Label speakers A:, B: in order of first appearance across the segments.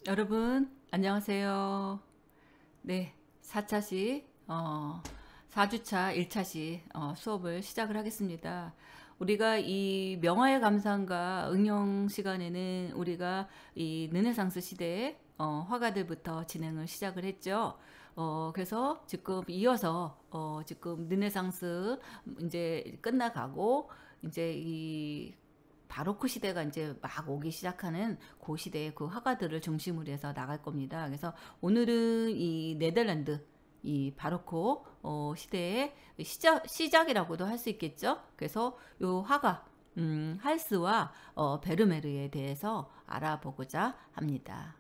A: 여러분 안녕하세요. 네, 4차시 4주차 1차시 수업을 시작을 하겠습니다. 우리가 이 명화의 감상과 응용 시간에는 우리가 이 르네상스 시대의 화가들부터 진행을 시작을 했죠. 그래서 지금 이어서 지금 르네상스 이제 끝나가고 이제 이 바로크 시대가 이제 막 오기 시작하는 그 시대의 그 화가들을 중심으로 해서 나갈 겁니다. 그래서 오늘은 이 네덜란드 이 바로크 시대의 시작이라고도 할 수 있겠죠. 그래서 요 화가 할스와 베르메르에 대해서 알아보고자 합니다.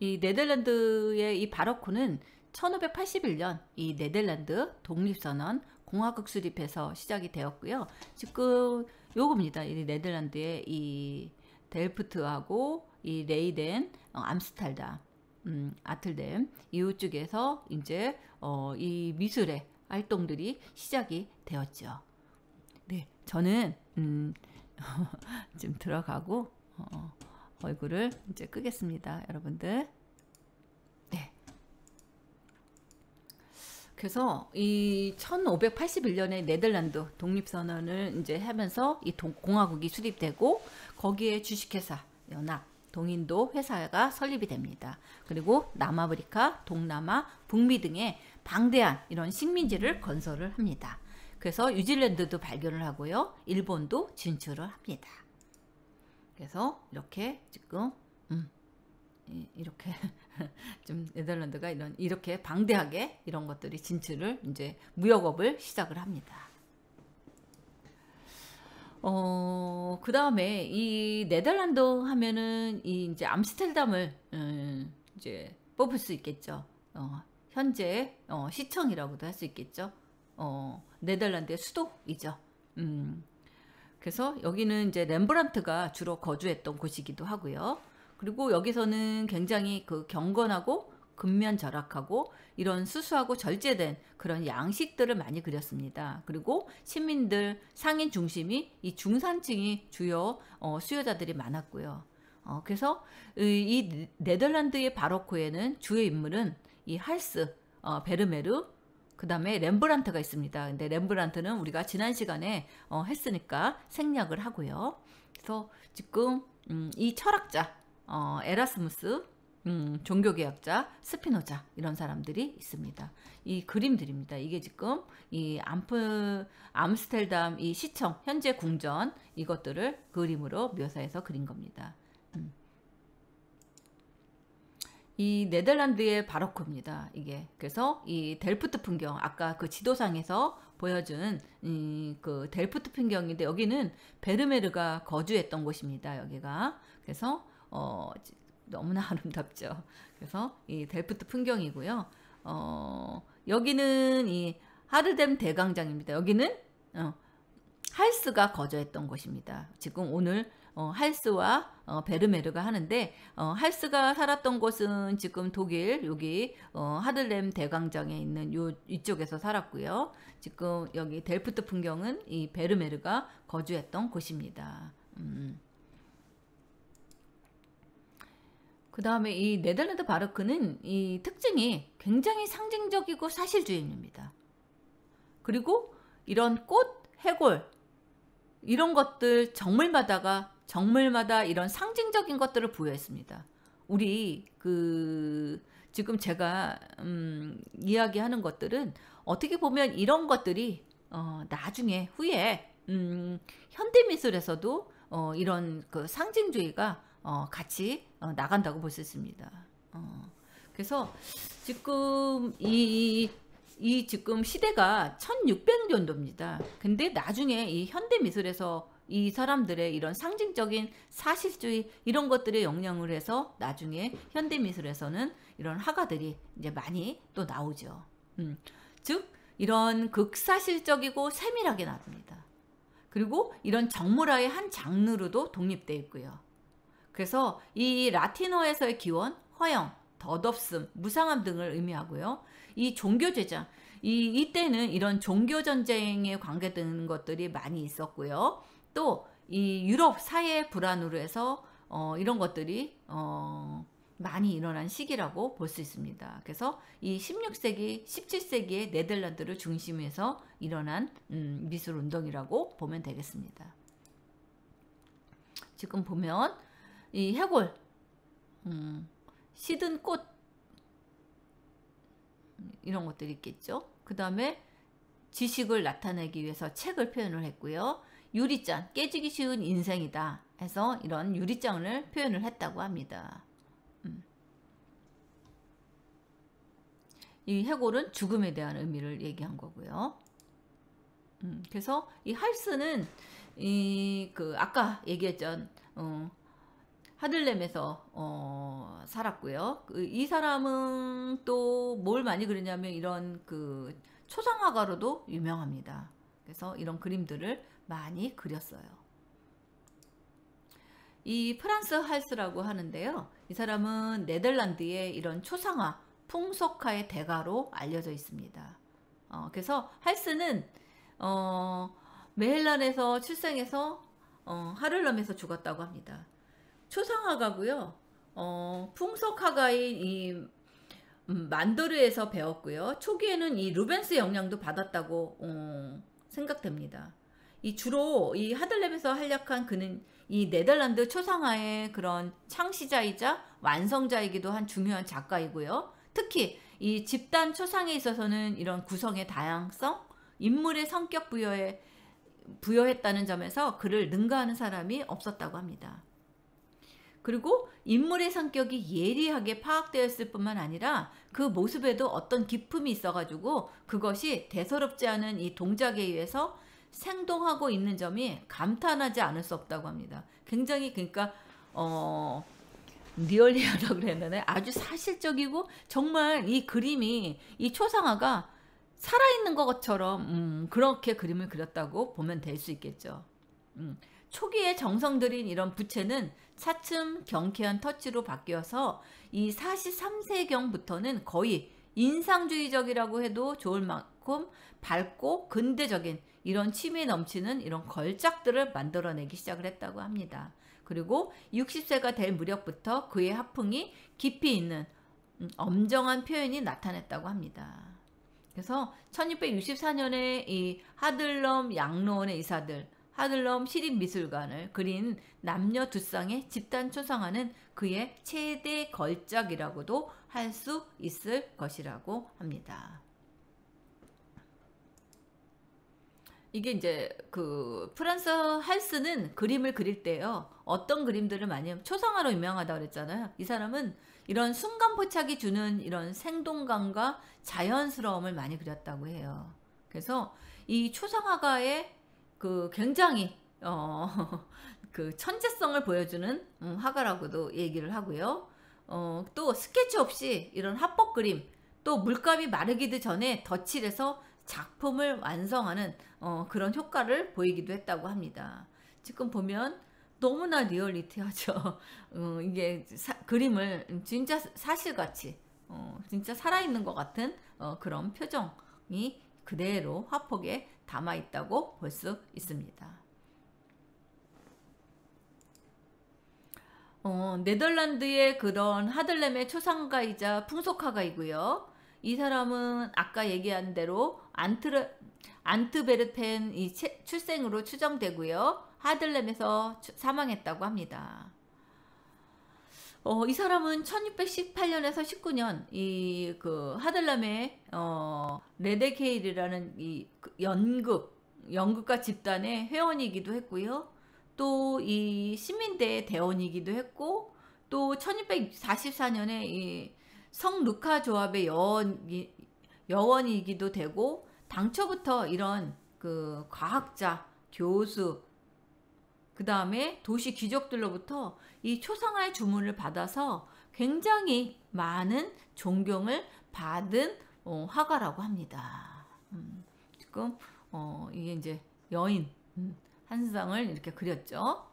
A: 이 네덜란드의 이 바로크는 1581년 이 네덜란드 독립선언 공화국 수립해서 시작이 되었고요. 지금 요겁니다. 이 네덜란드의 이 델프트하고 이 레이덴, 암스텔담, 아틀뎀 이쪽에서 이제 이 미술의 활동들이 시작이 되었죠. 네, 저는 좀 들어가고 얼굴을 이제 끄겠습니다, 여러분들. 네. 그래서 이 1581년에 네덜란드 독립선언을 이제 하면서 이 공화국이 수립되고 거기에 주식회사 연합 동인도 회사가 설립이 됩니다. 그리고 남아프리카, 동남아, 북미 등의 방대한 이런 식민지를 건설을 합니다. 그래서 뉴질랜드도 발견을 하고요. 일본도 진출을 합니다. 그래서 이렇게 지금 이렇게 좀 네덜란드가 이렇게 방대하게 이런 것들이 진출을 이제 무역업을 시작을 합니다. 그 다음에 이 네덜란드 하면은 이 이제 암스테르담을 이제 뽑을 수 있겠죠. 현재 시청이라고도 할 수 있겠죠. 네덜란드의 수도이죠. 그래서 여기는 이제 렘브란트가 주로 거주했던 곳이기도 하고요. 그리고 여기서는 굉장히 그 경건하고 근면 절약하고 이런 수수하고 절제된 그런 양식들을 많이 그렸습니다. 그리고 시민들 상인 중심이 이 중산층이 주요 수요자들이 많았고요. 그래서 이 네덜란드의 바로크에는 주요 인물은 이 할스, 베르메르, 그 다음에 렘브란트가 있습니다. 근데 렘브란트는 우리가 지난 시간에 했으니까 생략을 하고요. 그래서 지금 이 철학자 에라스무스, 종교개혁자 스피노자 이런 사람들이 있습니다. 이 그림들입니다. 이게 지금 이 암스텔담 이 시청 현재 궁전 이것들을 그림으로 묘사해서 그린 겁니다. 이 네덜란드의 바로크입니다. 이게 그래서 이 델프트 풍경 아까 그 지도상에서 보여준 그 델프트 풍경인데 여기는 베르메르가 거주했던 곳입니다. 여기가 그래서 너무나 아름답죠. 그래서 이 델프트 풍경이고요. 여기는 이 하르뎀 대광장입니다. 여기는 할스가 거주했던 곳입니다. 지금 오늘 할스와 베르메르가 하는데 할스가 살았던 곳은 지금 독일 여기 하들렘 대광장에 있는 이쪽에서 살았고요. 지금 여기 델프트 풍경은 이 베르메르가 거주했던 곳입니다. 그 다음에 이 네덜란드 바로크는 이 특징이 굉장히 상징적이고 사실주의입니다. 그리고 이런 꽃, 해골 이런 것들 정물마다 이런 상징적인 것들을 부여했습니다. 우리 그 지금 제가 이야기하는 것들은 어떻게 보면 이런 것들이 나중에 후에 현대미술에서도 이런 그 상징주의가 같이 나간다고 볼 수 있습니다. 그래서 지금 이 지금 시대가 1600년도입니다. 근데 나중에 이 현대 미술에서 이 사람들의 이런 상징적인 사실주의 이런 것들에 영향을 해서 나중에 현대 미술에서는 이런 화가들이 이제 많이 또 나오죠. 즉 이런 극사실적이고 세밀하게 나옵니다. 그리고 이런 정물화의 한 장르로도 독립되어 있고요. 그래서 이 라틴어에서의 기원, 허영, 덧없음, 무상함 등을 의미하고요. 이 종교제장, 이때는 이런 종교전쟁에 관계되는 것들이 많이 있었고요. 또 이 유럽 사회 불안으로 해서 이런 것들이 많이 일어난 시기라고 볼 수 있습니다. 그래서 이 16세기, 17세기의 네덜란드를 중심해서 일어난 미술 운동이라고 보면 되겠습니다. 지금 보면 이 해골, 시든 꽃 이런 것들이 있겠죠. 그 다음에 지식을 나타내기 위해서 책을 표현을 했고요. 유리잔, 깨지기 쉬운 인생이다 해서 이런 유리잔을 표현을 했다고 합니다. 이 해골은 죽음에 대한 의미를 얘기한 거고요. 그래서 이 할스는 아까 얘기했던 하들렘에서 살았고요. 이 사람은 또 뭘 많이 그리냐면 이런 초상화가로도 유명합니다. 그래서 이런 그림들을 많이 그렸어요. 이 프란스 할스라고 하는데요. 이 사람은 네덜란드의 이런 초상화, 풍속화의 대가로 알려져 있습니다. 그래서 할스는 메헬란에서 출생해서 하를렘에서 죽었다고 합니다. 초상화가고요. 풍속화가인 이 만도르에서 배웠고요. 초기에는 이 루벤스 영향도 받았다고 생각됩니다. 주로 이 하들렘에서 활약한 그는 이 네덜란드 초상화의 그런 창시자이자 완성자이기도 한 중요한 작가이고요. 특히 이 집단 초상에 있어서는 이런 구성의 다양성, 인물의 성격 부여했다는 점에서 그를 능가하는 사람이 없었다고 합니다. 그리고 인물의 성격이 예리하게 파악되었을 뿐만 아니라 그 모습에도 어떤 기품이 있어가지고 그것이 대서롭지 않은 이 동작에 의해서 생동하고 있는 점이 감탄하지 않을 수 없다고 합니다. 굉장히 그러니까 리얼리하다고 그랬는데 아주 사실적이고 정말 이 그림이 이 초상화가 살아있는 것처럼 그렇게 그림을 그렸다고 보면 될 수 있겠죠. 초기에 정성 들인 이런 부채는 차츰 경쾌한 터치로 바뀌어서 이 43세경부터는 거의 인상주의적이라고 해도 좋을 만큼 밝고 근대적인 이런 취미 넘치는 이런 걸작들을 만들어내기 시작을 했다고 합니다. 그리고 60세가 될 무렵부터 그의 화풍이 깊이 있는 엄정한 표현이 나타났다고 합니다. 그래서 1664년에 이 하들럼 양로원의 이사들 하들럼 시립미술관을 그린 남녀 두 쌍의 집단 초상화는 그의 최대 걸작이라고도 할 수 있을 것이라고 합니다. 이게 이제 프란스 할스는 그림을 그릴 때요. 어떤 그림들을 많이 초상화로 유명하다고 그랬잖아요. 이 사람은 이런 순간 포착이 주는 이런 생동감과 자연스러움을 많이 그렸다고 해요. 그래서 이 초상화가의 굉장히 천재성을 보여주는 화가라고도 얘기를 하고요. 또 스케치 없이 이런 합법 그림, 또 물감이 마르기도 전에 덧칠해서 작품을 완성하는 그런 효과를 보이기도 했다고 합니다. 지금 보면 너무나 리얼리티하죠. 이게 그림을 진짜 사실같이 진짜 살아있는 것 같은 그런 표정이 그대로 화폭에 담아있다고 볼 수 있습니다. 네덜란드의 그런 하들렘의 초상가이자 풍속화가이고요. 이 사람은 아까 얘기한 대로 안트베르펜 출생으로 추정되고요. 하들렘에서 사망했다고 합니다. 이 사람은 1618년에서 19년 하들렘의 레데케일이라는 연극가 집단의 회원이기도 했고요. 또 이 시민대의 대원이기도 했고, 또 1644년에 이 성루카 조합의 여원이기도 되고, 당초부터 이런 과학자, 교수, 그 다음에 도시 귀족들로부터 이 초상화의 주문을 받아서 굉장히 많은 존경을 받은 화가라고 합니다. 지금 이게 이제 여인 한 쌍을 이렇게 그렸죠.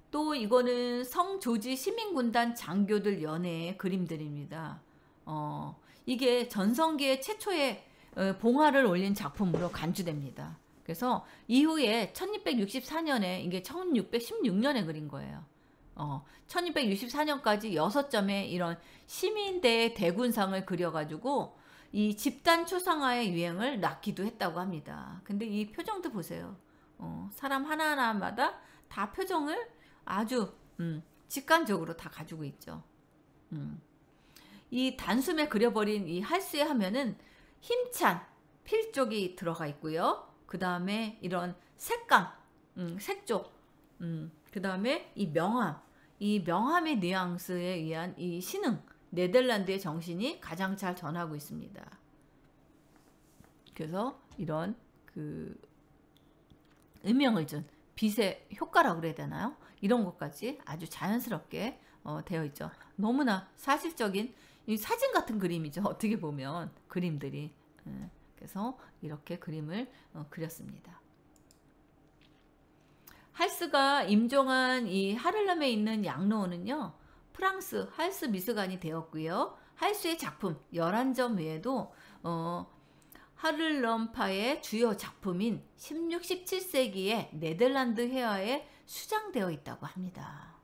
A: 또 이거는 성조지 시민군단 장교들 연애의 그림들입니다. 이게 전성기의 최초의 봉화를 올린 작품으로 간주됩니다. 그래서 이후에 1664년에 이게 1616년에 그린 거예요. 1664년까지 6점의 이런 시민대의 대군상을 그려가지고 이 집단 초상화의 유행을 낳기도 했다고 합니다. 근데 이 표정도 보세요. 사람 하나하나마다 다 표정을 아주 직관적으로 다 가지고 있죠. 이 단숨에 그려버린 이 할스의 하면은 힘찬 필쪽이 들어가 있고요. 그 다음에 이런 색감, 색조, 그 다음에 이 명암, 이 명암의 뉘앙스에 의한 이 신흥, 네덜란드의 정신이 가장 잘 전하고 있습니다. 그래서 이런 그 음영을 준 빛의 효과라고 그래야 되나요? 이런 것까지 아주 자연스럽게 되어 있죠. 너무나 사실적인 이 사진 같은 그림이죠. 어떻게 보면 그림들이. 그래서 이렇게 그림을 그렸습니다. 할스가 임종한 이 하를렘에 있는 양로원은요, 프랑스 할스 미술관이 되었고요. 할스의 작품 11점 외에도 하를렘파의 주요 작품인 16, 17세기의 네덜란드 회화에 수장되어 있다고 합니다.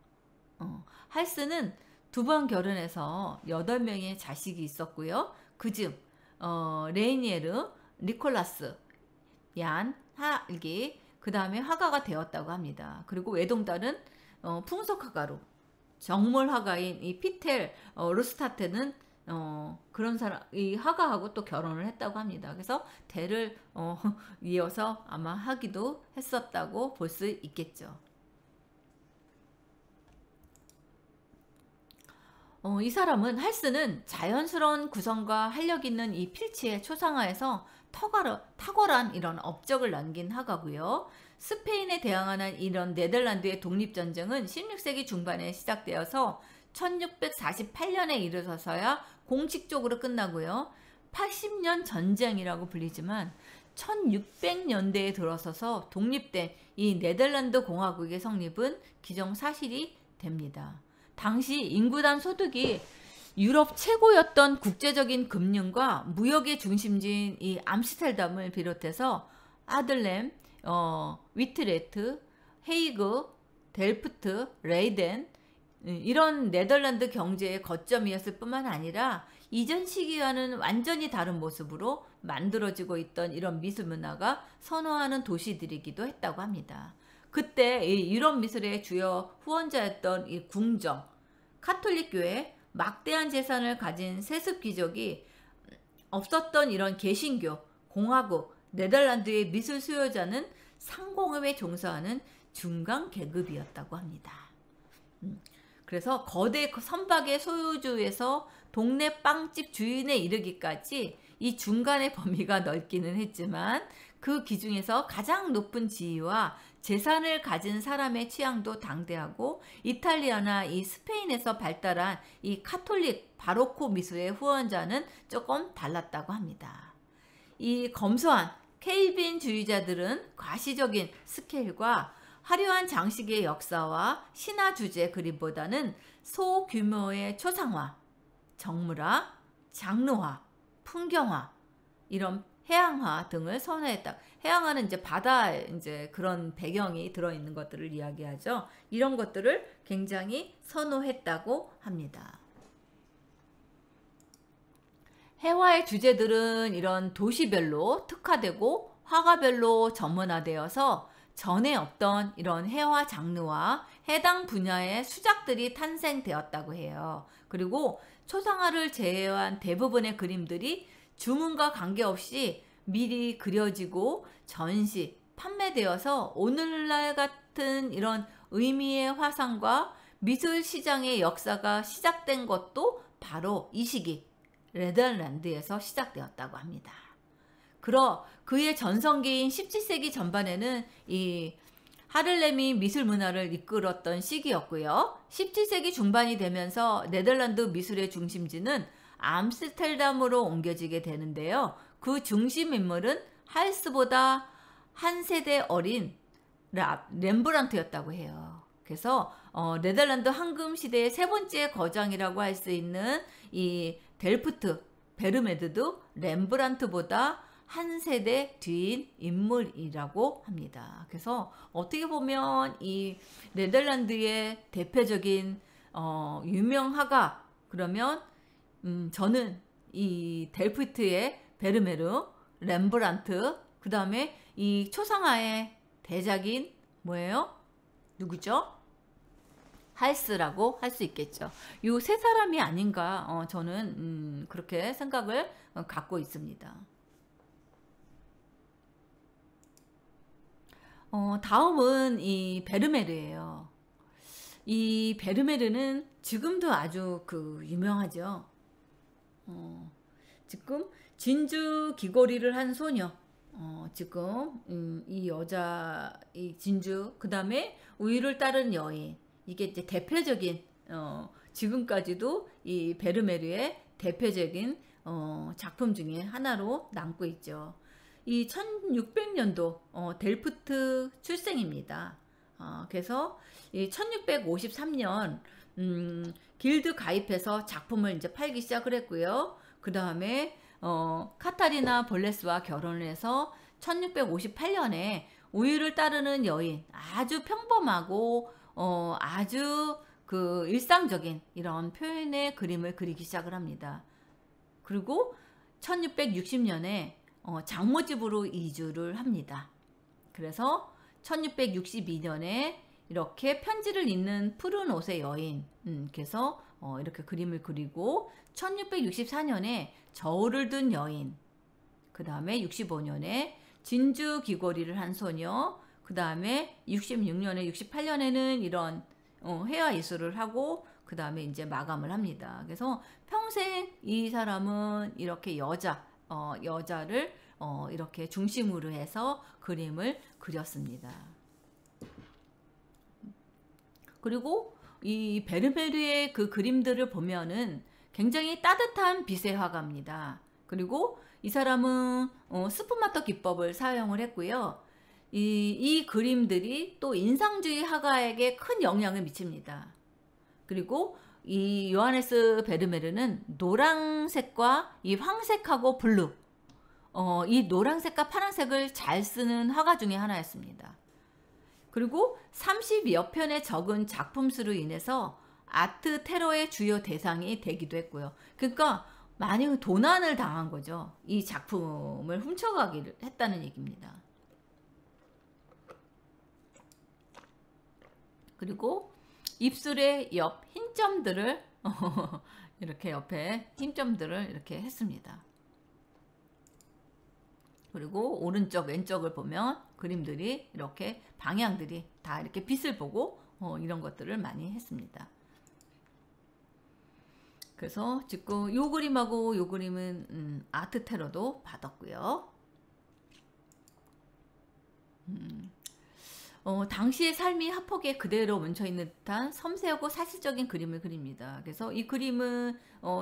A: 할스는 2번 결혼해서 8명의 자식이 있었고요. 그중 레이니에르, 니콜라스, 얀, 하기, 그 다음에 화가가 되었다고 합니다. 그리고 외동딸은 풍속화가로, 정물 화가인 이 피텔 루스타트는 그런 사람, 이 화가하고 또 결혼을 했다고 합니다. 그래서 대를 이어서 아마 하기도 했었다고 볼 수 있겠죠. 이 사람은 할스는 자연스러운 구성과 활력 있는 이 필치의 초상화에서 탁월한 이런 업적을 남긴 화가고요. 스페인에 대항하는 이런 네덜란드의 독립전쟁은 16세기 중반에 시작되어서 1648년에 이르러서야 공식적으로 끝나고요. 80년 전쟁이라고 불리지만 1600년대에 들어서서 독립된 이 네덜란드 공화국의 성립은 기정사실이 됩니다. 당시 인구당 소득이 유럽 최고였던 국제적인 금융과 무역의 중심지인 이 암스테르담을 비롯해서 아들렘, 위트레트, 헤이그, 델프트, 레이덴 이런 네덜란드 경제의 거점이었을 뿐만 아니라 이전 시기와는 완전히 다른 모습으로 만들어지고 있던 이런 미술 문화가 선호하는 도시들이기도 했다고 합니다. 그때 이 유럽 미술의 주요 후원자였던 이 궁정, 카톨릭 교회, 막대한 재산을 가진 세습 귀족이 없었던 이런 개신교, 공화국, 네덜란드의 미술 수요자는 상공업에 종사하는 중간 계급이었다고 합니다. 그래서 거대 선박의 소유주에서 동네 빵집 주인에 이르기까지 이 중간의 범위가 넓기는 했지만 그 기중에서 가장 높은 지위와 재산을 가진 사람의 취향도 당대하고 이탈리아나 이 스페인에서 발달한 이 카톨릭 바로코 미술의 후원자는 조금 달랐다고 합니다. 이 검소한 켈빈주의자들은 과시적인 스케일과 화려한 장식의 역사와 신화 주제 그림보다는 소규모의 초상화, 정물화, 장르화, 풍경화, 이런 해양화 등을 선호했다. 해양화는 이제 바다 이제 그런 배경이 들어있는 것들을 이야기하죠. 이런 것들을 굉장히 선호했다고 합니다. 해화의 주제들은 이런 도시별로 특화되고 화가별로 전문화되어서 전에 없던 이런 해화 장르와 해당 분야의 수작들이 탄생되었다고 해요. 그리고 초상화를 제외한 대부분의 그림들이 주문과 관계없이 미리 그려지고 전시, 판매되어서 오늘날 같은 이런 의미의 화상과 미술 시장의 역사가 시작된 것도 바로 이 시기 네덜란드에서 시작되었다고 합니다. 그의 전성기인 17세기 전반에는 이 하를렘이 미술 문화를 이끌었던 시기였고요. 17세기 중반이 되면서 네덜란드 미술의 중심지는 암스테르담으로 옮겨지게 되는데요. 그 중심 인물은 할스보다 한 세대 어린 렘브란트였다고 해요. 그래서 네덜란드 황금 시대의 세 번째 거장이라고 할 수 있는 이 델프트 베르메드도 렘브란트보다 한 세대 뒤인 인물이라고 합니다. 그래서 어떻게 보면 이 네덜란드의 대표적인 유명 화가 그러면 저는 이 델프트의 베르메르, 렘브란트, 그 다음에 이 초상화의 대작인 뭐예요? 누구죠? 할스라고 할 수 있겠죠. 이 세 사람이 아닌가 저는 그렇게 생각을 갖고 있습니다. 다음은 이 베르메르예요. 이 베르메르는 지금도 아주 유명하죠. 지금 진주 귀걸이를 한 소녀. 지금 이 여자 이 진주 그 다음에 우유를 따른 여인 이게 이제 대표적인 지금까지도 이 베르메르의 대표적인 작품 중에 하나로 남고 있죠. 이 1600년도 델프트 출생입니다. 그래서 이 1653년 길드 가입해서 작품을 이제 팔기 시작을 했고요. 그 다음에 카타리나 볼레스와 결혼을 해서 1658년에 우유를 따르는 여인 아주 평범하고 아주 일상적인 이런 표현의 그림을 그리기 시작을 합니다. 그리고 1660년에 장모집으로 이주를 합니다. 그래서 1662년에 이렇게 편지를 읽는 푸른 옷의 여인 그래서 이렇게 그림을 그리고 1664년에 저울을 든 여인 그 다음에 65년에 진주 귀걸이를 한 소녀 그 다음에 66년에 68년에는 이런 회화 이술을 하고 그 다음에 이제 마감을 합니다. 그래서 평생 이 사람은 이렇게 여자를 이렇게 중심으로 해서 그림을 그렸습니다. 그리고 이 베르메르의 그 그림들을 보면은 굉장히 따뜻한 빛의 화가입니다. 그리고 이 사람은 스푸마토 기법을 사용을 했고요. 이 그림들이 또 인상주의 화가에게 큰 영향을 미칩니다. 그리고 이 요하네스 베르메르는 노란색과 이 황색하고 블루 이 노란색과 파란색을 잘 쓰는 화가 중에 하나였습니다. 그리고 30여 편의 적은 작품 수로 인해서 아트 테러의 주요 대상이 되기도 했고요. 그러니까 많이 도난을 당한 거죠. 이 작품을 훔쳐가기를 했다는 얘기입니다. 그리고 입술의 옆 흰점들을 이렇게 옆에 흰점들을 이렇게 했습니다. 그리고 오른쪽 왼쪽을 보면 그림들이 이렇게 방향들이 다 이렇게 빛을 보고 이런 것들을 많이 했습니다. 그래서 지금 요 그림하고 요 그림은 아트 테러도 받았고요. 당시의 삶이 화폭에 그대로 묻혀있는 듯한 섬세하고 사실적인 그림을 그립니다. 그래서 이 그림은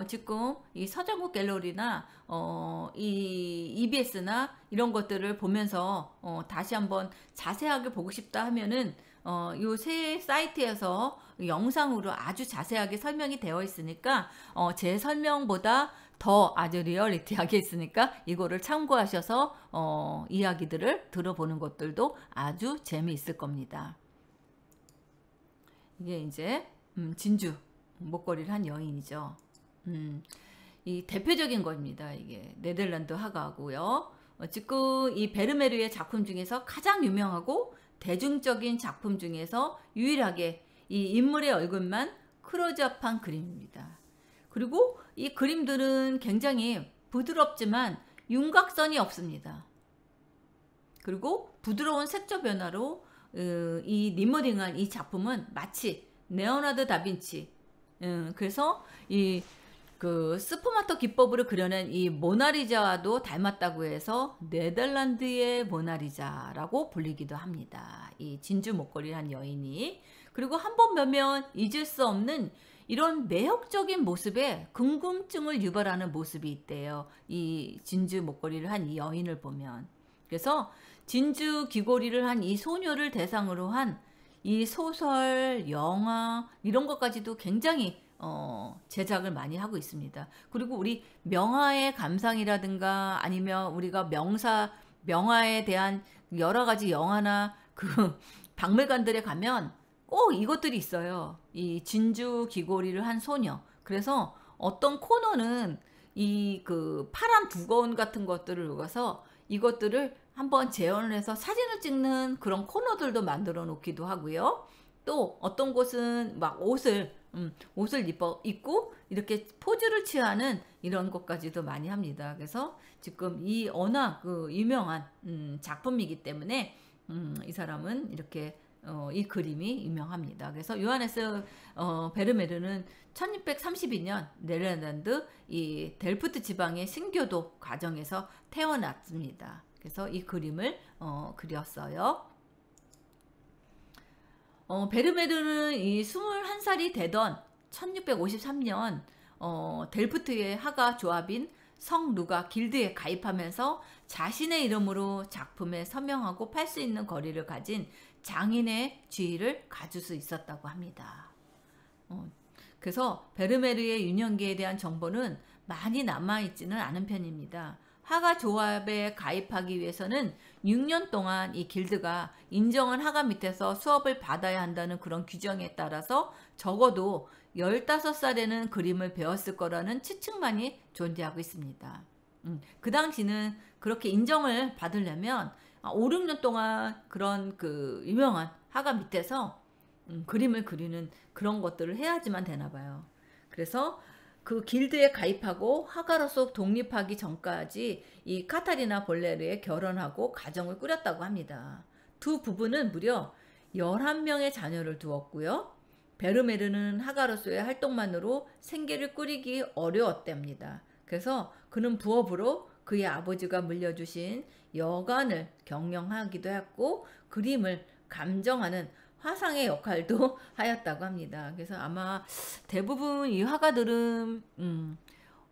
A: 지금 이 서정국 갤러리나 이 EBS나 이런 것들을 보면서 다시 한번 자세하게 보고 싶다 하면은 요 세 사이트에서 영상으로 아주 자세하게 설명이 되어 있으니까 제 설명보다 더 아주 리얼리티하게 있으니까 이거를 참고하셔서 이야기들을 들어보는 것들도 아주 재미있을 겁니다. 이게 이제 진주 목걸이를 한 여인이죠. 이 대표적인 겁니다. 이게 네덜란드 화가고요. 지금 이 베르메르의 작품 중에서 가장 유명하고 대중적인 작품 중에서 유일하게 이 인물의 얼굴만 클로즈업한 그림입니다. 그리고 이 그림들은 굉장히 부드럽지만 윤곽선이 없습니다. 그리고 부드러운 색조 변화로 이 리모델링한 이 작품은 마치 레오나르도 다빈치 그래서 이 스푸마토 기법으로 그려낸 이 모나리자와도 닮았다고 해서 네덜란드의 모나리자라고 불리기도 합니다. 이 진주 목걸이를 한 여인이 그리고 한 번 보면 잊을 수 없는 이런 매혹적인 모습에 궁금증을 유발하는 모습이 있대요. 이 진주 목걸이를 한 이 여인을 보면. 그래서 진주 귀걸이를 한 이 소녀를 대상으로 한 이 소설, 영화 이런 것까지도 굉장히 제작을 많이 하고 있습니다. 그리고 우리 명화의 감상이라든가 아니면 우리가 명화에 대한 여러 가지 영화나 그 박물관들에 가면 꼭 이것들이 있어요. 이 진주 귀고리를 한 소녀. 그래서 어떤 코너는 이 그 파란 두건 같은 것들을 넣어서 이것들을 한번 재현을 해서 사진을 찍는 그런 코너들도 만들어 놓기도 하고요. 또 어떤 곳은 막 옷을 입고 이렇게 포즈를 취하는 이런 것까지도 많이 합니다. 그래서 지금 이 워낙 그 유명한 작품이기 때문에 이 사람은 이렇게 이 그림이 유명합니다. 그래서 요하네스 베르메르는 1632년 네덜란드 이 델프트 지방의 신교도 가정에서 태어났습니다. 그래서 이 그림을 그렸어요. 베르메르는 이 21살이 되던 1653년 델프트의 화가 조합인 성루가 길드에 가입하면서 자신의 이름으로 작품에 서명하고 팔 수 있는 거리를 가진 장인의 지위를 가질 수 있었다고 합니다. 그래서 베르메르의 유년기에 대한 정보는 많이 남아있지는 않은 편입니다. 화가 조합에 가입하기 위해서는 6년 동안 이 길드가 인정한 화가 밑에서 수업을 받아야 한다는 그런 규정에 따라서 적어도 15살에는 그림을 배웠을 거라는 추측만이 존재하고 있습니다. 그 당시는 그렇게 인정을 받으려면 5, 6년 동안 그런 그 유명한 화가 밑에서 그림을 그리는 그런 것들을 해야지만 되나 봐요. 그래서 그 길드에 가입하고 화가로서 독립하기 전까지 이 카타리나 볼레르에 결혼하고 가정을 꾸렸다고 합니다. 두 부부는 무려 11명의 자녀를 두었고요. 베르메르는 화가로서의 활동만으로 생계를 꾸리기 어려웠답니다. 그래서 그는 부업으로 그의 아버지가 물려주신 여관을 경영하기도 했고 그림을 감정하는 화상의 역할도 하였다고 합니다. 그래서 아마 대부분 이 화가들은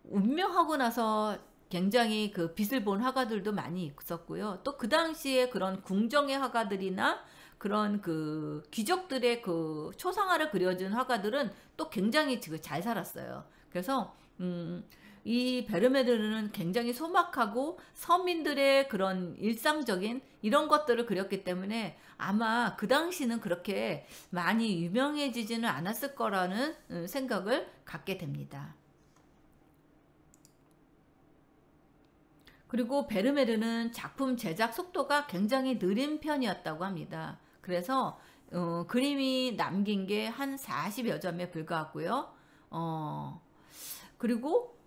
A: 운명하고 나서 굉장히 그 빛을 본 화가들도 많이 있었고요. 또 그 당시에 그런 궁정의 화가들이나 그런 그 귀족들의 그 초상화를 그려준 화가들은 또 굉장히 잘 살았어요. 그래서 이 베르메르는 굉장히 소박하고 서민들의 그런 일상적인 이런 것들을 그렸기 때문에 아마 그 당시는 그렇게 많이 유명해지지는 않았을 거라는 생각을 갖게 됩니다. 그리고 베르메르는 작품 제작 속도가 굉장히 느린 편이었다고 합니다. 그래서 그림이 남긴 게 한 40여 점에 불과하고요. 그리고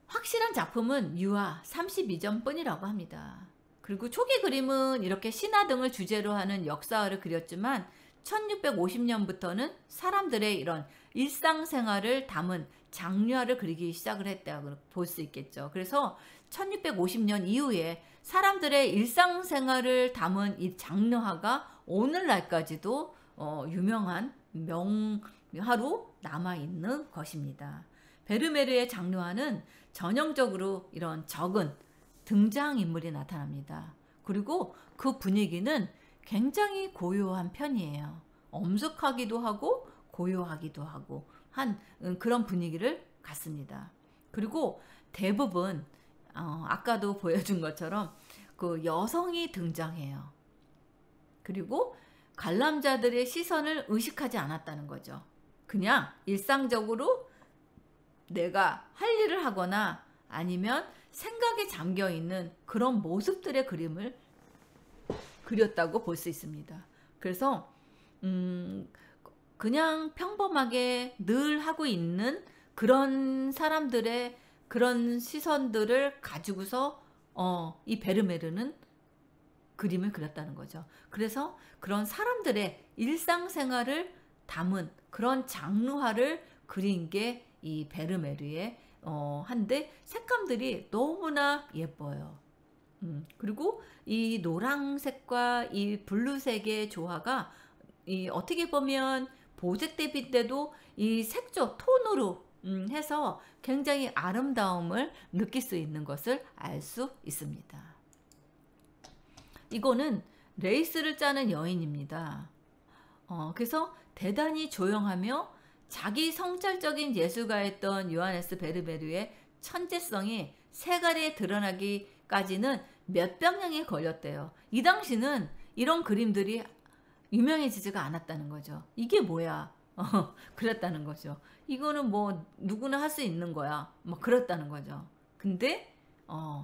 A: 확실한 작품은 유화 32점 뿐이라고 합니다. 그리고 초기 그림은 이렇게 신화 등을 주제로 하는 역사를 그렸지만 1650년부터는 사람들의 이런 일상생활을 담은 장류화를 그리기 시작을 했다고 볼 수 있겠죠. 그래서 1650년 이후에 사람들의 일상생활을 담은 이 장르화가 오늘날까지도 유명한 명화로 남아있는 것입니다. 베르메르의 장르화는 전형적으로 이런 적은 등장인물이 나타납니다. 그리고 그 분위기는 굉장히 고요한 편이에요. 엄숙하기도 하고 고요하기도 하고 한 그런 분위기를 갖습니다. 그리고 대부분 아까도 보여준 것처럼 그 여성이 등장해요. 그리고 관람자들의 시선을 의식하지 않았다는 거죠. 그냥 일상적으로 내가 할 일을 하거나 아니면 생각에 잠겨 있는 그런 모습들의 그림을 그렸다고 볼 수 있습니다. 그래서 그냥 평범하게 늘 하고 있는 그런 사람들의 그런 시선들을 가지고서 이 베르메르는 그림을 그렸다는 거죠. 그래서 그런 사람들의 일상생활을 담은 그런 장르화를 그린 게 이 베르메르의 한데 색감들이 너무나 예뻐요. 그리고 이 노란색과 이 블루색의 조화가 이 어떻게 보면 보색 대비인데도 이 색조 톤으로 해서 굉장히 아름다움을 느낄 수 있는 것을 알 수 있습니다. 이거는 레이스를 짜는 여인입니다. 그래서 대단히 조용하며 자기 성찰적인 예술가였던 요하네스 베르메르의 천재성이 세간에 드러나기까지는 몇백 년이 걸렸대요. 이 당시는 이런 그림들이 유명해지지가 않았다는 거죠. 이게 뭐야? 그랬다는 거죠. 이거는 뭐 누구나 할 수 있는 거야. 뭐 그랬다는 거죠. 근데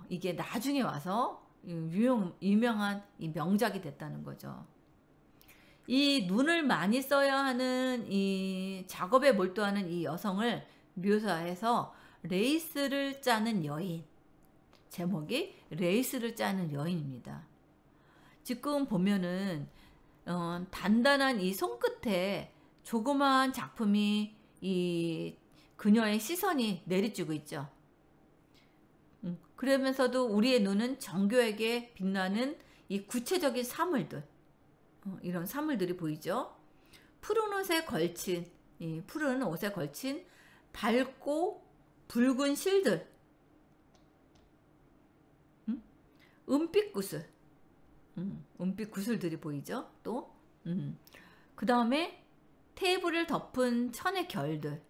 A: 이게 나중에 와서 유명한 이 명작이 됐다는 거죠. 이 눈을 많이 써야 하는 이 작업에 몰두하는 이 여성을 묘사해서 레이스를 짜는 여인. 제목이 레이스를 짜는 여인입니다. 지금 보면은 단단한 이 손끝에 조그마한 작품이 이 그녀의 시선이 내리쬐고 있죠. 그러면서도 우리의 눈은 정교하게 빛나는 이 구체적인 사물들, 이런 사물들이 보이죠. 푸른 옷에 걸친, 이 푸른 옷에 걸친 밝고 붉은 실들, 은빛 구슬, 은빛 구슬들이 보이죠. 또 그 다음에 테이블을 덮은 천의 결들,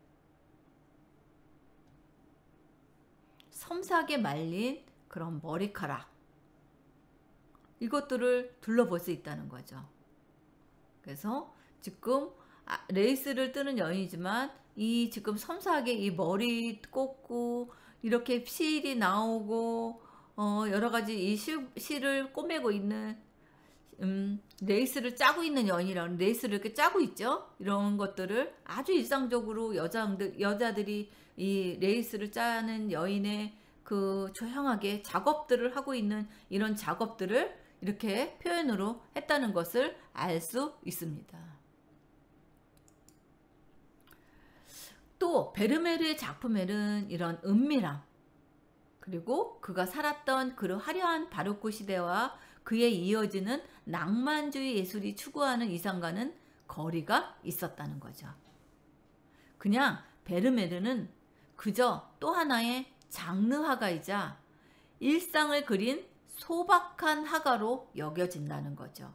A: 섬세하게 말린 그런 머리카락, 이것들을 둘러볼 수 있다는 거죠. 그래서 지금 레이스를 뜨는 여인이지만 이 지금 섬세하게 이 머리 꽂고 이렇게 실이 나오고 여러 가지 이 실을 꼬매고 있는 레이스를 짜고 있는 여인이라는, 레이스를 이렇게 짜고 있죠. 이런 것들을 아주 일상적으로 여자들이 이 레이스를 짜는 여인의 그 조용하게 작업들을 하고 있는 이런 작업들을 이렇게 표현으로 했다는 것을 알 수 있습니다. 또 베르메르의 작품에는 이런 은밀함, 그리고 그가 살았던 그 화려한 바로크 시대와 그에 이어지는 낭만주의 예술이 추구하는 이상과는 거리가 있었다는 거죠. 그냥 베르메르는 그저 또 하나의 장르 화가이자 일상을 그린 소박한 화가로 여겨진다는 거죠.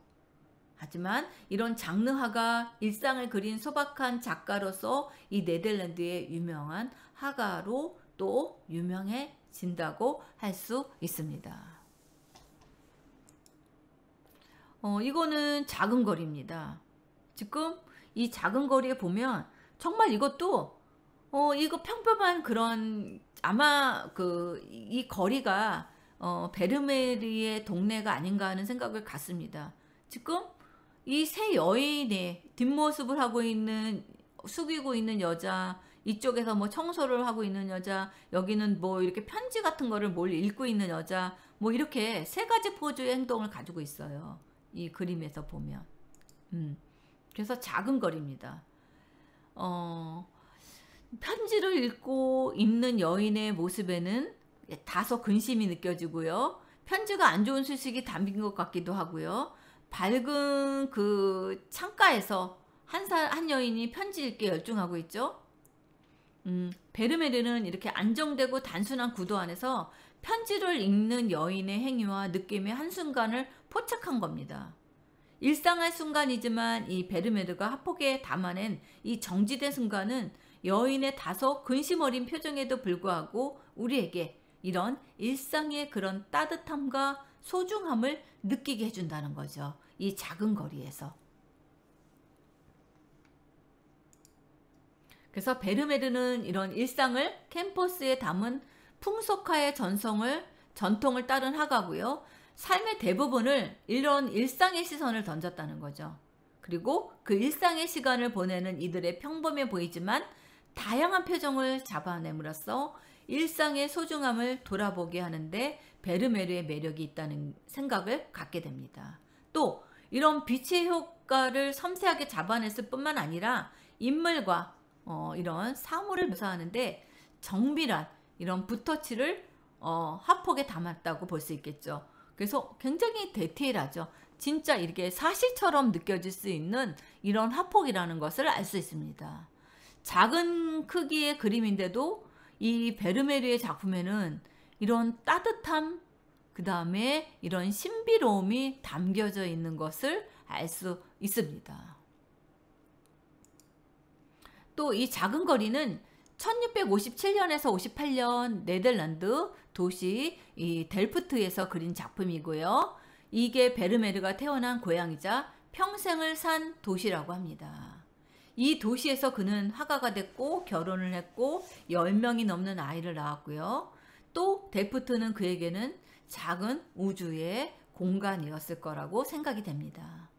A: 하지만 이런 장르 화가, 일상을 그린 소박한 작가로서 이 네덜란드의 유명한 화가로 또 유명해진다고 할 수 있습니다. 이거는 작은 거리입니다. 지금 이 작은 거리에 보면 정말 이것도 이거 평범한 그런, 아마 이 거리가 베르메르의 동네가 아닌가 하는 생각을 갖습니다. 지금 이 세 여인의 뒷모습을 하고 있는, 숙이고 있는 여자, 이쪽에서 뭐 청소를 하고 있는 여자, 여기는 뭐 이렇게 편지 같은 거를 뭘 읽고 있는 여자, 뭐 이렇게 세 가지 포즈의 행동을 가지고 있어요. 이 그림에서 보면. 그래서 작은 거리입니다. 편지를 읽고 있는 여인의 모습에는 다소 근심이 느껴지고요. 편지가 안 좋은 소식이 담긴 것 같기도 하고요. 밝은 그 창가에서 한 여인이 편지 읽기에 열중하고 있죠. 베르메르는 이렇게 안정되고 단순한 구도 안에서 편지를 읽는 여인의 행위와 느낌의 한순간을 포착한 겁니다. 일상의 순간이지만 이 베르메르가 화폭에 담아낸 이 정지된 순간은 여인의 다소 근심 어린 표정에도 불구하고 우리에게 이런 일상의 그런 따뜻함과 소중함을 느끼게 해준다는 거죠. 이 작은 거리에서. 그래서 베르메르는 이런 일상을 캔버스에 담은 풍속화의 전통을 따른 화가고요. 삶의 대부분을 이런 일상의 시선을 던졌다는 거죠. 그리고 그 일상의 시간을 보내는 이들의 평범해 보이지만 다양한 표정을 잡아냄으로써 일상의 소중함을 돌아보게 하는데 베르메르의 매력이 있다는 생각을 갖게 됩니다. 또 이런 빛의 효과를 섬세하게 잡아냈을 뿐만 아니라 인물과 이런 사물을 묘사하는데 정밀한 이런 붓터치를 화폭에 담았다고 볼 수 있겠죠. 그래서 굉장히 디테일하죠. 진짜 이렇게 사실처럼 느껴질 수 있는 이런 화폭이라는 것을 알 수 있습니다. 작은 크기의 그림인데도 이 베르메르의 작품에는 이런 따뜻함, 그 다음에 이런 신비로움이 담겨져 있는 것을 알 수 있습니다. 또 이 작은 거리는 1657년에서 58년 네덜란드 도시 이 델프트에서 그린 작품이고요. 이게 베르메르가 태어난 고향이자 평생을 산 도시라고 합니다. 이 도시에서 그는 화가가 됐고 결혼을 했고 10명이 넘는 아이를 낳았고요. 또 델프트는 그에게는 작은 우주의 공간이었을 거라고 생각이 됩니다.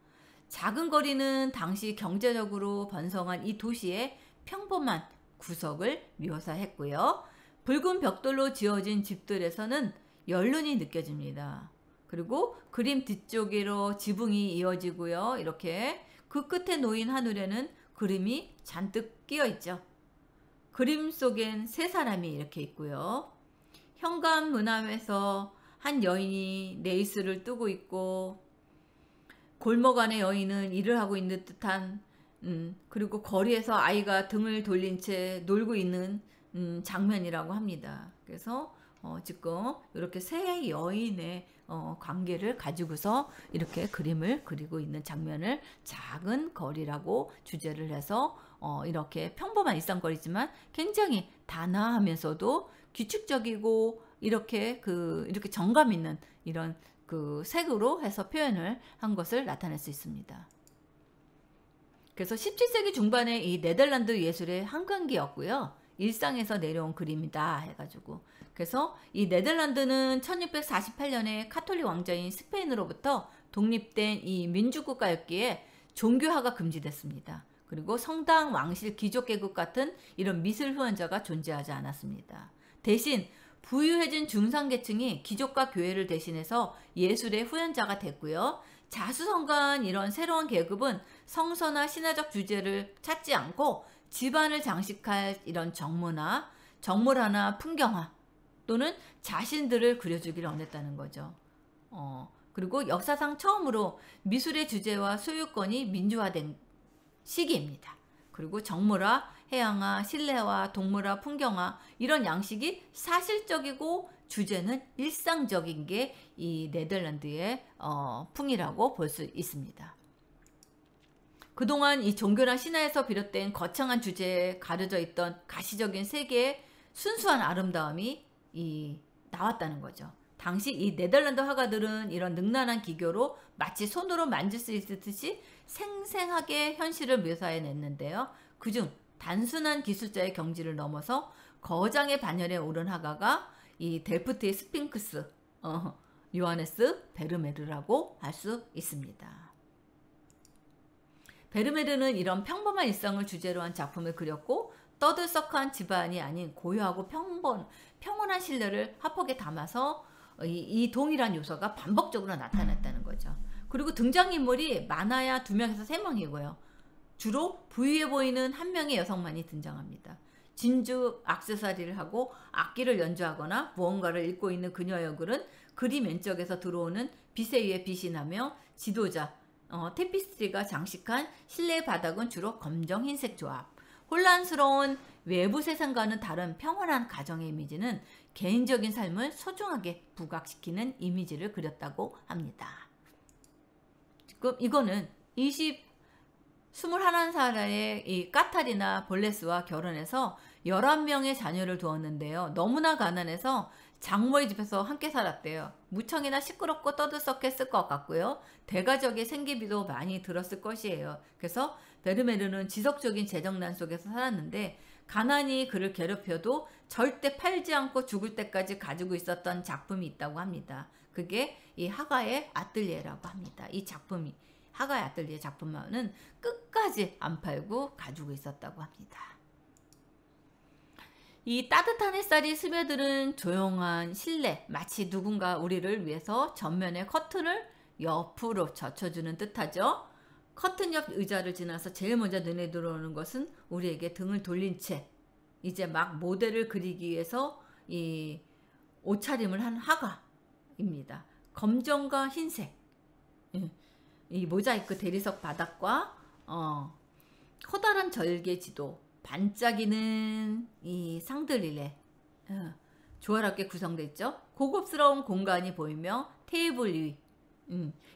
A: 작은 거리는 당시 경제적으로 번성한 이 도시의 평범한 구석을 묘사했고요. 붉은 벽돌로 지어진 집들에서는 연륜이 느껴집니다. 그리고 그림 뒤쪽으로 지붕이 이어지고요. 이렇게 그 끝에 놓인 하늘에는 그림이 잔뜩 끼어 있죠. 그림 속엔 세 사람이 이렇게 있고요. 현관 문 앞에서 한 여인이 레이스를 뜨고 있고, 골목 안의 여인은 일을 하고 있는 듯한 그리고 거리에서 아이가 등을 돌린 채 놀고 있는 장면이라고 합니다. 그래서 지금 이렇게 세 여인의 관계를 가지고서 이렇게 그림을 그리고 있는 장면을 작은 거리라고 주제를 해서 이렇게 평범한 일상거리지만 굉장히 단아하면서도 규칙적이고 이렇게 이렇게 정감 있는 이런 그 색으로 해서 표현을 한 것을 나타낼 수 있습니다. 그래서 17세기 중반에 이 네덜란드 예술의 한강기였고요. 일상에서 내려온 그림이다 해가지고, 그래서 이 네덜란드는 1648년에 카톨릭 왕자인 스페인으로부터 독립된 이 민주국가였기에 종교화가 금지됐습니다. 그리고 성당, 왕실, 귀족계급 같은 이런 미술 후원자가 존재하지 않았습니다. 대신 부유해진 중산계층이 귀족과 교회를 대신해서 예술의 후연자가 됐고요. 자수성가한 이런 새로운 계급은 성서나 신화적 주제를 찾지 않고 집안을 장식할 이런 정물화나 풍경화 또는 자신들을 그려주기를 원했다는 거죠. 그리고 역사상 처음으로 미술의 주제와 소유권이 민주화된 시기입니다. 그리고 정물화, 해양화, 실내화, 동물화, 풍경화 이런 양식이 사실적이고 주제는 일상적인 게 이 네덜란드의 풍이라고 볼 수 있습니다. 그동안 이 종교나 신화에서 비롯된 거창한 주제에 가려져 있던 가시적인 세계의 순수한 아름다움이 나왔다는 거죠. 당시 이 네덜란드 화가들은 이런 능란한 기교로 마치 손으로 만질 수 있듯이 생생하게 현실을 묘사해냈는데요. 그중 단순한 기술자의 경지를 넘어서 거장의 반열에 오른 화가가 이 델프트의 스핑크스 요하네스 베르메르라고 할 수 있습니다. 베르메르는 이런 평범한 일상을 주제로 한 작품을 그렸고 떠들썩한 집안이 아닌 고요하고 평온한 신뢰를 화폭에 담아서 이 동일한 요소가 반복적으로 나타났다는 거죠. 그리고 등장인물이 많아야 2명에서 3명이고요. 주로 부유해 보이는 한 명의 여성만이 등장합니다. 진주 액세서리를 하고 악기를 연주하거나 무언가를 읽고 있는 그녀의 얼굴은 그림 왼쪽에서 들어오는 빛에 의해 빛이 나며 지도자, 테피스트리가 장식한 실내 바닥은 주로 검정 흰색 조합. 혼란스러운 외부 세상과는 다른 평온한 가정의 이미지는 개인적인 삶을 소중하게 부각시키는 이미지를 그렸다고 합니다. 지금 이거는 21살의 이 까타리나 볼레스와 결혼해서 11명의 자녀를 두었는데요. 너무나 가난해서 장모의 집에서 함께 살았대요. 무청이나 시끄럽고 떠들썩했을 것 같고요. 대가족의 생계비도 많이 들었을 것이에요. 그래서 베르메르는 지속적인 재정난 속에서 살았는데 가난이 그를 괴롭혀도 절대 팔지 않고 죽을 때까지 가지고 있었던 작품이 있다고 합니다. 그게 이 하가의 아뜰리에라고 합니다. 이 작품이 하가의 아뜰리에 작품만은 끝까지 안 팔고 가지고 있었다고 합니다. 이 따뜻한 햇살이 스며드는 조용한 실내, 마치 누군가 우리를 위해서 전면에 커튼을 옆으로 젖혀주는 듯하죠. 커튼 옆 의자를 지나서 제일 먼저 눈에 들어오는 것은 우리에게 등을 돌린 채 이제 막 모델을 그리기 위해서 이 옷차림을 한 화가입니다. 검정과 흰색, 이 모자이크 대리석 바닥과 커다란 절개 지도, 반짝이는 이 상들리레, 조화롭게 구성되어 있죠. 고급스러운 공간이 보이며 테이블 위,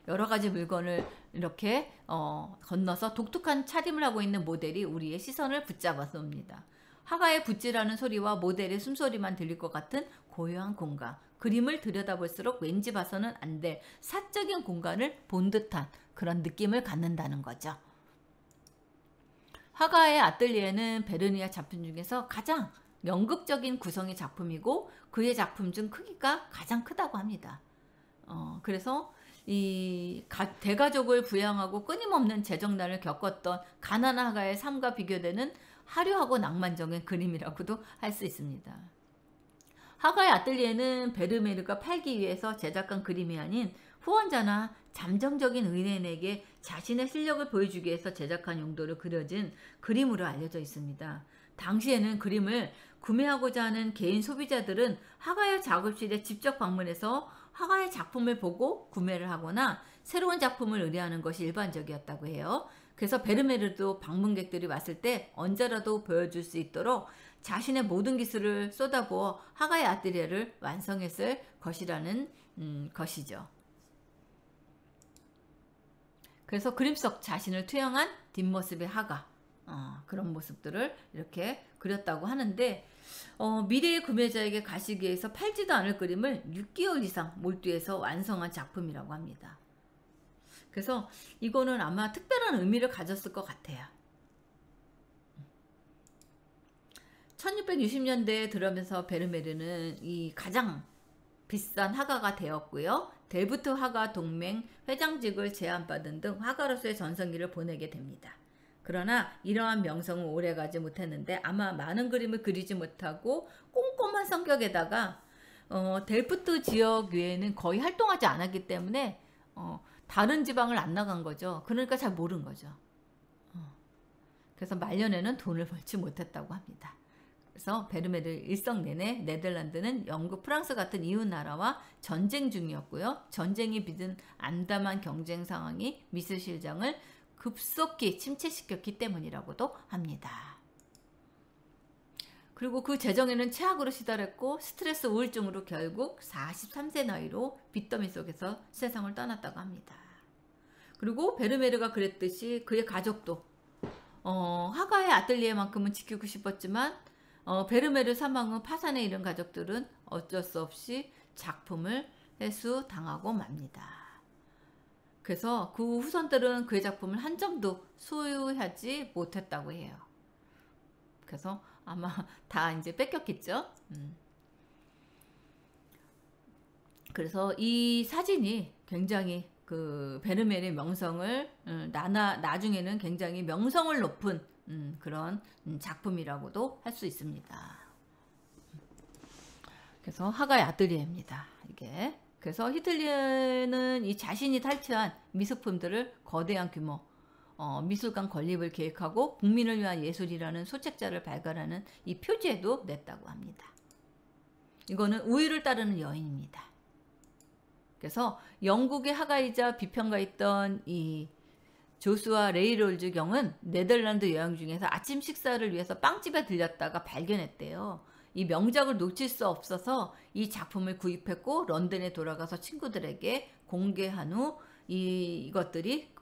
A: 여러 가지 물건을 이렇게 건너서 독특한 차림을 하고 있는 모델이 우리의 시선을 붙잡았습니다. 화가의 붓질하는 소리와 모델의 숨소리만 들릴 것 같은 고요한 공간. 그림을 들여다볼수록 왠지 봐서는 안 될 사적인 공간을 본 듯한 그런 느낌을 갖는다는 거죠. 화가의 아뜰리에는 베르니아 작품 중에서 가장 연극적인 구성의 작품이고 그의 작품 중 크기가 가장 크다고 합니다. 그래서 이 대가족을 부양하고 끊임없는 재정난을 겪었던 가난한 화가의 삶과 비교되는 화려하고 낭만적인 그림이라고도 할 수 있습니다. 화가의 아뜰리에는 베르메르가 팔기 위해서 제작한 그림이 아닌 후원자나 잠정적인 은인에게 자신의 실력을 보여주기 위해서 제작한 용도로 그려진 그림으로 알려져 있습니다. 당시에는 그림을 구매하고자 하는 개인 소비자들은 화가의 작업실에 직접 방문해서 화가의 작품을 보고 구매를 하거나 새로운 작품을 의뢰하는 것이 일반적이었다고 해요. 그래서 베르메르도 방문객들이 왔을 때 언제라도 보여줄 수 있도록 자신의 모든 기술을 쏟아부어 화가의 아뜰리에를 완성했을 것이라는 것이죠. 그래서 그림 속 자신을 투영한 뒷모습의 화가, 그런 모습들을 이렇게 그렸다고 하는데, 미래의 구매자에게 가시기 위해서 팔지도 않을 그림을 6개월 이상 몰두해서 완성한 작품이라고 합니다. 그래서 이거는 아마 특별한 의미를 가졌을 것 같아요. 1660년대에 들어오면서 베르메르는 이 가장 비싼 화가가 되었고요. 델부트 화가 동맹 회장직을 제안받은 등 화가로서의 전성기를 보내게 됩니다. 그러나 이러한 명성은 오래가지 못했는데 아마 많은 그림을 그리지 못하고 꼼꼼한 성격에다가 델프트 지역 외에는 거의 활동하지 않았기 때문에 다른 지방을 안 나간 거죠. 그러니까 잘 모른 거죠. 그래서 말년에는 돈을 벌지 못했다고 합니다. 그래서 베르메르 일생 내내 네덜란드는 영국, 프랑스 같은 이웃 나라와 전쟁 중이었고요. 전쟁이 빚은 암담한 경쟁 상황이 미술 시장을 급속히 침체시켰기 때문이라고도 합니다. 그리고 그 재정에는 최악으로 시달했고 스트레스 우울증으로 결국 43세 나이로 빚더미 속에서 세상을 떠났다고 합니다. 그리고 베르메르가 그랬듯이 그의 가족도 화가의 아뜰리에만큼은 지키고 싶었지만 베르메르 사망 후 파산에 이른 가족들은 어쩔 수 없이 작품을 회수당하고 맙니다. 그래서 그 후손들은 그의 작품을 한 점도 소유하지 못했다고 해요. 그래서 아마 다 이제 뺏겼겠죠. 그래서 이 사진이 굉장히 그 베르메르의 명성을 나중에는 굉장히 명성을 높은 그런 작품이라고도 할 수 있습니다. 그래서 화가의 아뜰리에입니다. 이게. 그래서 히틀러는 이 자신이 탈취한 미술품들을 거대한 규모 미술관 건립을 계획하고 국민을 위한 예술이라는 소책자를 발간하는 이 표지에도 냈다고 합니다. 이거는 우유를 따르는 여인입니다. 그래서 영국의 화가이자 비평가였던 이 조수아 레이롤즈 경은 네덜란드 여행 중에서 아침 식사를 위해서 빵집에 들렸다가 발견했대요. 이 명작을 놓칠 수 없어서 이 작품을 구입했고 런던에 돌아가서 친구들에게 공개한 후 이것들이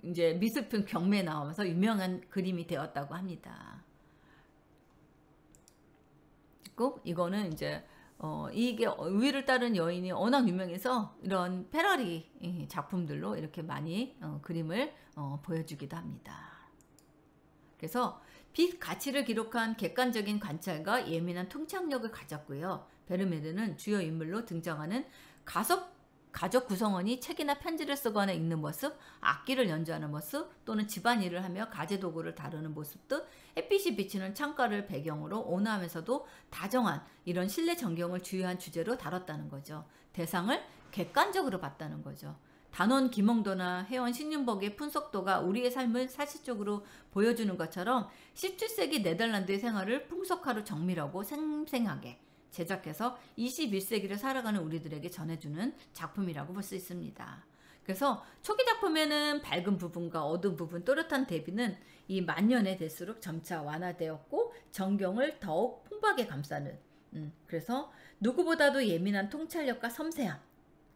A: 이제 미술품 경매에 나오면서 유명한 그림이 되었다고 합니다. 그리고 이거는 이제 이게 우위를 따른 여인이 워낙 유명해서 이런 페라리 작품들로 이렇게 많이 그림을 보여주기도 합니다. 그래서 빛 가치를 기록한 객관적인 관찰과 예민한 통찰력을 가졌고요. 베르메르는 주요 인물로 등장하는 가족 구성원이 책이나 편지를 쓰거나 읽는 모습, 악기를 연주하는 모습 또는 집안일을 하며 가재도구를 다루는 모습 등 햇빛이 비치는 창가를 배경으로 온화하면서도 다정한 이런 실내 전경을 주요한 주제로 다뤘다는 거죠. 대상을 객관적으로 봤다는 거죠. 단원 김홍도나 해원 신윤복의 분석도가 우리의 삶을 사실적으로 보여주는 것처럼 17세기 네덜란드의 생활을 풍속화로 정밀하고 생생하게 제작해서 21세기를 살아가는 우리들에게 전해주는 작품이라고 볼 수 있습니다. 그래서 초기 작품에는 밝은 부분과 어두운 부분 또렷한 대비는 이 만년에 될수록 점차 완화되었고 전경을 더욱 풍부하게 감싸는 그래서 누구보다도 예민한 통찰력과 섬세함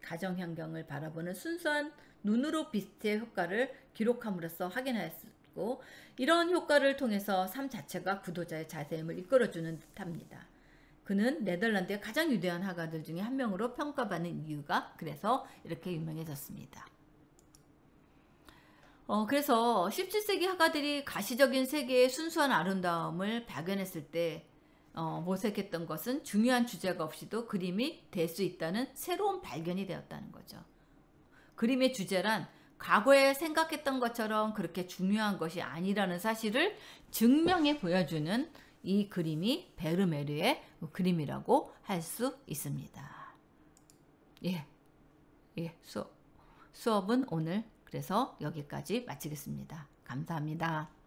A: 가정 환경을 바라보는 순수한 눈으로 빛의 효과를 기록함으로써 확인하였고, 이런 효과를 통해서 삶 자체가 구도자의 자세임을 이끌어주는 듯합니다. 그는 네덜란드의 가장 위대한 화가들 중에 한 명으로 평가받는 이유가 그래서 이렇게 유명해졌습니다. 그래서 17세기 화가들이 가시적인 세계의 순수한 아름다움을 발견했을 때 모색했던 것은 중요한 주제가 없이도 그림이 될 수 있다는 새로운 발견이 되었다는 거죠. 그림의 주제란 과거에 생각했던 것처럼 그렇게 중요한 것이 아니라는 사실을 증명해 보여주는 이 그림이 베르메르의 그림이라고 할 수 있습니다. 수업은 오늘 그래서 여기까지 마치겠습니다. 감사합니다.